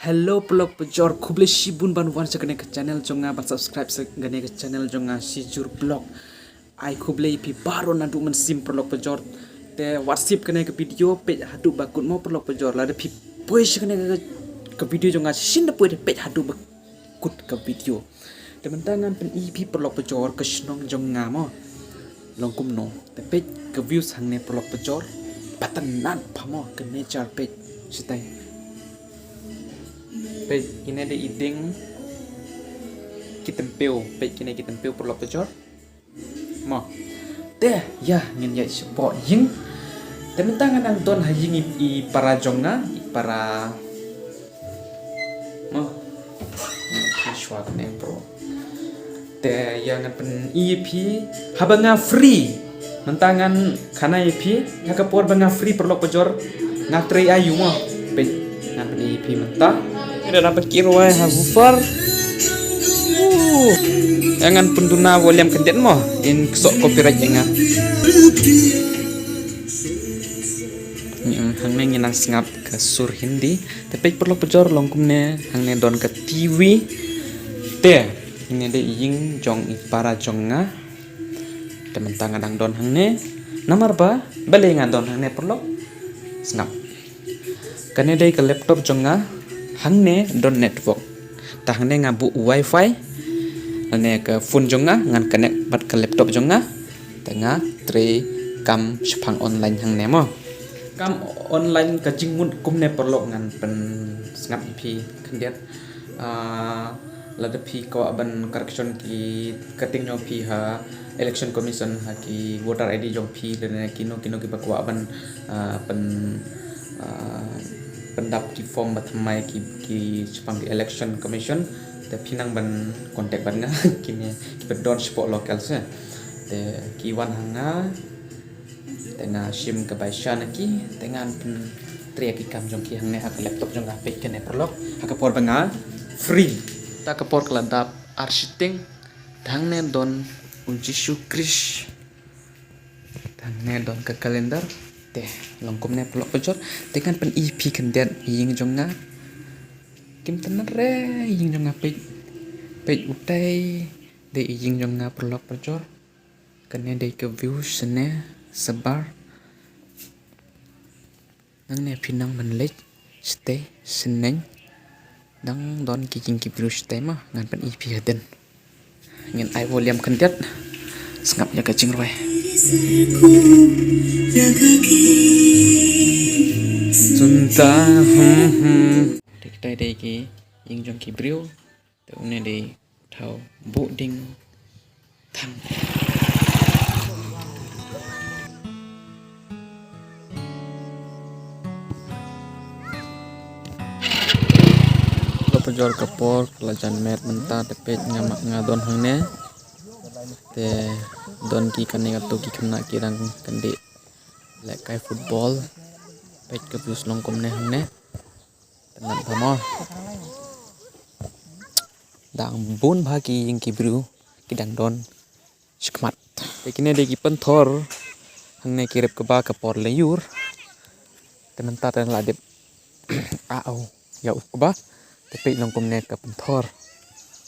Hello pelok pejor kuble shibun ban wan sakane ke channel jonga ban subscribe sakane ke channel jonga sijur blog ai kuble pi baro nandu men sim pelok pejor te whatsapp kane ke video pe hadu bakut mo pelok pejor la de pi boy sakane ke video jonga sin de pe hadu bakut ke video te mentangan pen ip pelok pejor ke snong jonga mo longkum no te pe ke views hangne pelok pejor patanan pamo ke nature pe sitai pej kini ada ideng kitempeu pej kini kitempeu perlu pejor mo teh ya ngin ya support ying temen tangan ang don haying i para jonga i para mo shwa kene pro teh yang pen EP habanga free mentangan kana EP ya kapor banga free perlu pejor ngatri ayu mo pej ngapen EP mentah ini dapat kirwai hagufar jangan penduna volume kendet mo in sok copyright jangan hang ne nginang singap ke sur hindi tapi perlu pejor longkumne hang ne don ke TV te ini de ying jong para jonga temen tangan ang don hang ne namar ba bale ngadon hang ne perlu singap kane de ke laptop jonga hangne don network ta hangne ngabu wifi ane ke phone jonga ngan connect bat ke laptop jonga tengah tre kam sepang online hangne mo kam online ke jingmun kumne perlo ngan pen snap ip kendiat lada pi ko aban correction ki cutting no pi ha election commission ha ki voter id jong pi dan kino ki bakwa aban pen pendap di form batmai ki sepang di election commission te pinang ban kontak ban nga kini ki bedon sport lokal se te ki wan hanga tengah sim ke baisha ki tengan pen tria ki kam jong ki hangne ha laptop jong ha pe kene perlok ha ka por banga free ta ka por keladap arsiting dangne don unji sukris dangne don ke kalender teh longkom ne pelok pejor dengan pen EP kendian ying jonga kim tenar re ying jonga pe utai de ying jonga pelok pejor kene de ke view sene sebar nang ne pinang menlek stay seneng dang don ki jing ki view stay mah ngan pen EP haden ngin ai volume kendiat sengap ya kacing roy Sunta Dek dai ki ying jong ki briu te une de thau bu ding thang pejor kapor kelajan met menta tepet ngamak ngadon hangne te don ki kane atu ki kena kirang kende lek kai football pet ke plus longkom ne hangne tenan pamo dang bun bagi yang kibru kidang don skmat tekine de ki penthor hangne kirep ke ba ke por leyur tenan ta ten ladep au ya up ba tepe longkom ne ke penthor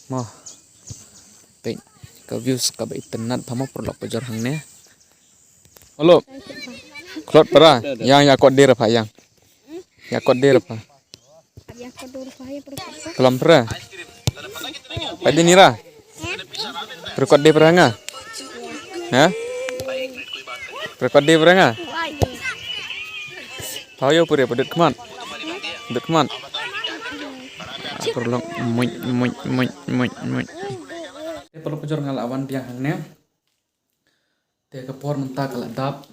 mo pe ke views ka ba tenan pamo perlok pejor hangne halo klot para yang ya kod dir apa yang ya kod dir apa kelam pra padi nira berkod dir peranga ya berkod dir peranga payo pure pedut keman perlu muj perlu pejor ngalawan biang hangne te kepor mentah keladap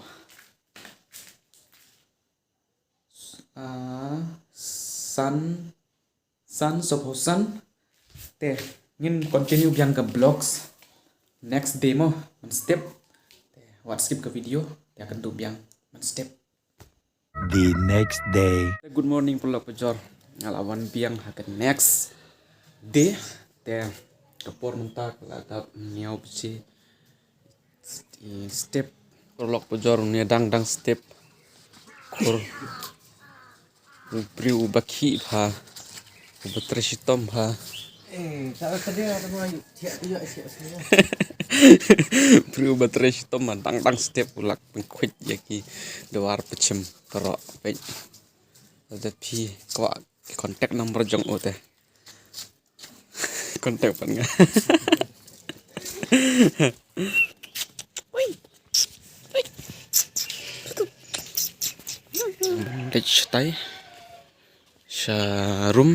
san soposan te ngin continue biang ke blogs next demo men step te what skip ke video te akan tu biang men step the next day. Good morning pula pejor ngalawan biang hakan next day te kapor mentah keladap niau besi step perlok pejor ni dang step kur Priu bakhi pha Betul si Tom ha. Sao tadi ada mau siap juga siap semua. Bro baterai si Tom tang tang step ulak pengkuit yaki doar pecem pero pe. Tapi kok kontak nomor jong o teh. Kontak pan nga. Dek tay sa room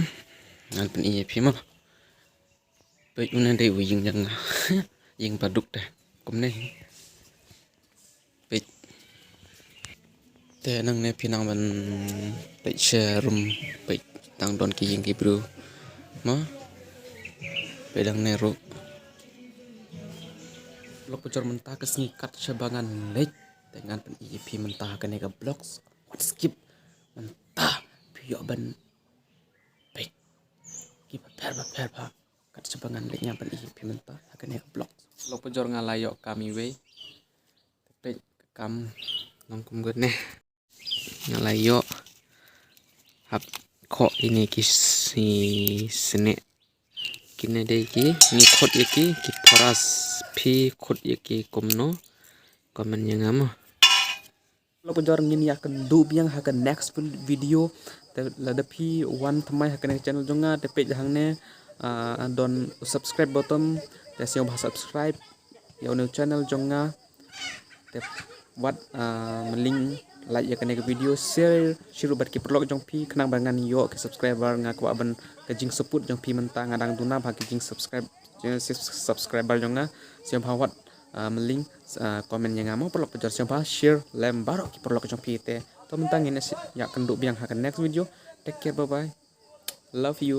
ngan pen iya pi mah. Baik una dei uying yang yang paduk dah. Kum ne. Baik. Te nang ne pinang ban baik sa room baik tang don ki yang ki bro. Ma. Pedang ne ro. Lo pecor mentah ke sengikat sebangan lek dengan pen iya pi mentah ke nega blocks. What skip mentah piyok ban baik. Ki per pa. Kat sebangan leknya pen iya pi mentah akan nega blocks. Lo pecor ngalayok kami we. Tapi kam nongkum gue nih ngalayok hap kok ini kisi sene kini deh ki ni khot yaki ki paras pi khot yaki komno komen yang ama lo pejor ngin yakan dub yang hakan next video lada pi one temai hakan channel jonga tepe jahang ne don subscribe bottom tes yang bahasa subscribe ya ono channel jonga tep wat meling like ya kena video share shiru bat ki perlok jong pi kenang bangan yo ke subscriber ngaku aban kejing seput jong pi mentang ngadang duna bagi jing subscriber jonga siam hawat meling komen yang ngamo perlok pejar siam share lem barok ki perlok jong pi te to mentang ini ya kenduk biang hakan next video take care bye bye love you.